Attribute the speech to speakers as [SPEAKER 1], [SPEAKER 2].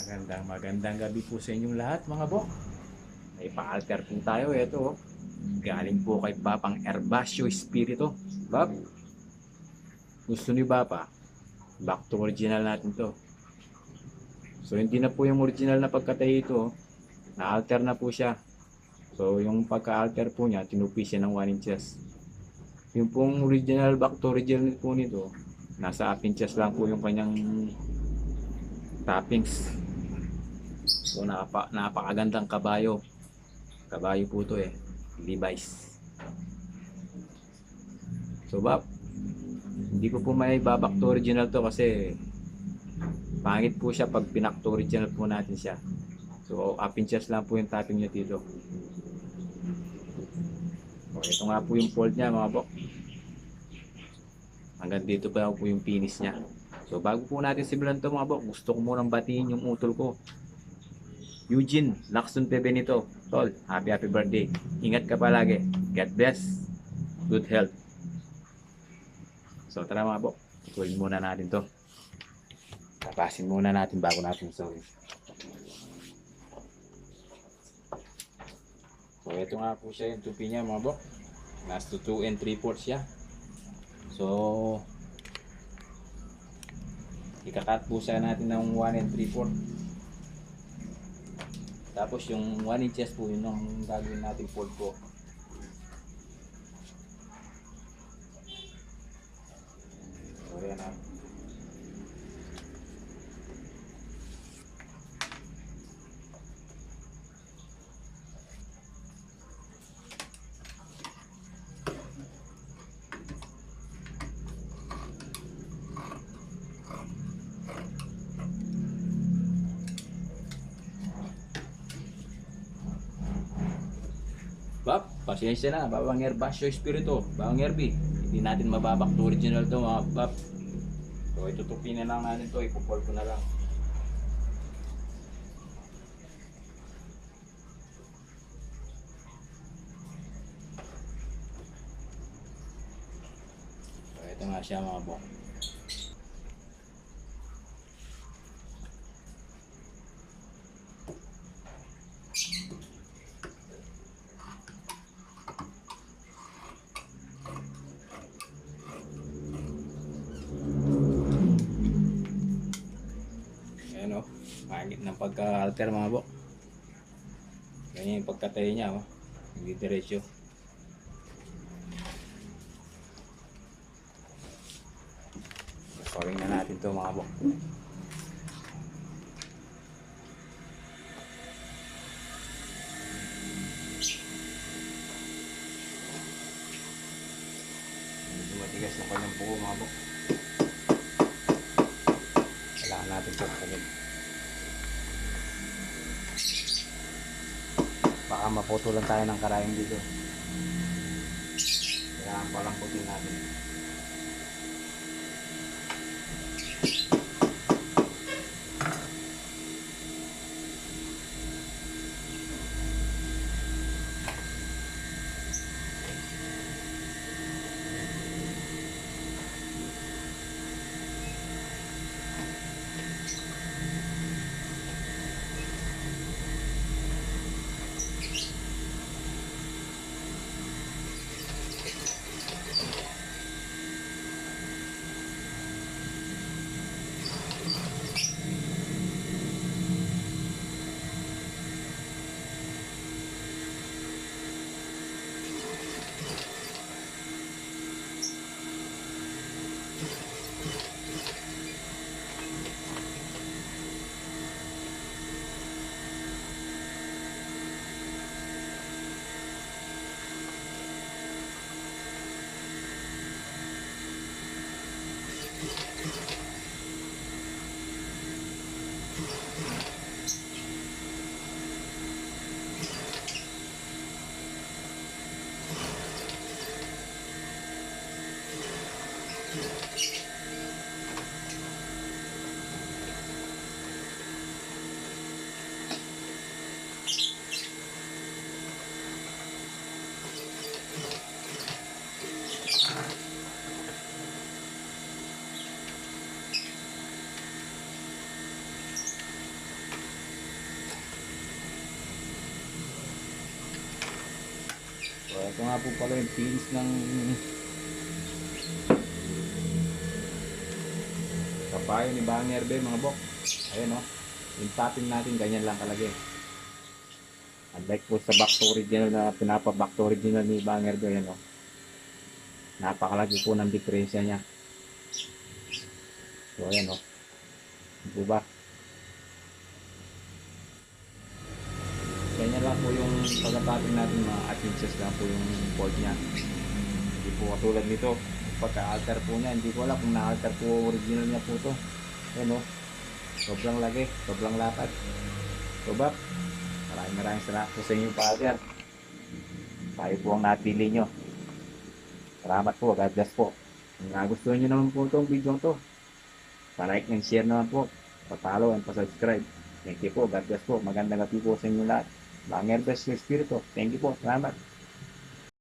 [SPEAKER 1] Magandang gabi po sa inyong lahat mga bok. May pa-alter po tayo. Ito, galing po kay Papang Herbasio Espiritu. Bab, gusto ni Papa, back to original natin to. So hindi na po yung original na pagkatay ito, na-alter na po siya. So yung pagka-alter po niya, tinupi siya ng 1 inches. Yung pong original, back to original po nito, nasa 1 inches lang po yung kanyang toppings. So napakagandang kabayo. Kabayo po to eh. Levi's. So hindi ko po may babak to original to kasi pangit po siya pag pinak to original po natin siya. So 1 inches lang po yung topping niya dito. So ito nga po yung fold niya mga bok. Hanggang dito pa po yung finish niya. So bago po natin simulan to mga bok, gusto ko munang batiin yung utol ko. Eugene Lacson Pebenito, tol, happy birthday. Ingat ka palagi. God bless. Good health. So tara mga bok, ituloy muna natin to. Tapasin muna natin bago natin sawin. So ito nga po siya yung tupi niya mga bok. Nasa 2 and 3/4 siya. So ikakat po siya natin ng 1 and 3/4. Tapos yung 1 inches po yun ang gagawin natin fold ko. So yan ha. Bab, pasensya na, Babang Herbasio Espiritu, Babang Herbi. Hindi natin mababak to original to mga bab. So itutupin na lang natin to, ipupol ko na lang. So ito nga siya mga bok. Ayan o, pangit ng pagka-alter mga bok. Ganyan yung pagkatay niya o, hindi diretsyo. Sawing na natin to mga bok. Medyo matigas yung kanyang buo mga bok. Kailangan natin ito kumig. Baka maputulan tayo ng karayong dito. Kailangan palang putin natin. Ito nga po pala yung pinis ng kapayo ni Banger Be mga bok. Ayan o. Yung topping natin ganyan lang kalagay. Unlike po sa back to original na pinapa-back to original ni Banger Be. Ayan o. Napakalaki po ng diferensya niya. So ayan o. Diba? Ganyan lang po yung pagkatating natin, mga attentions lang po yung board niya. Hindi po katulad nito. Pagka-alter po niya, hindi ko alam kung na-alter po original niya po to. Ayan o. Sobrang laki, sobrang lapad. So ba? Maraming salamat po sa inyong partner. Tayo po ang napili nyo. Salamat po, God bless po. Kung nagustuhan nyo naman po itong video to, pa-like and share naman po, pa-follow and pa-subscribe. Thank you po, God bless po. Magandang gabi po sa inyo lahat. Banger Best Espiritu. Thank you po, salamat.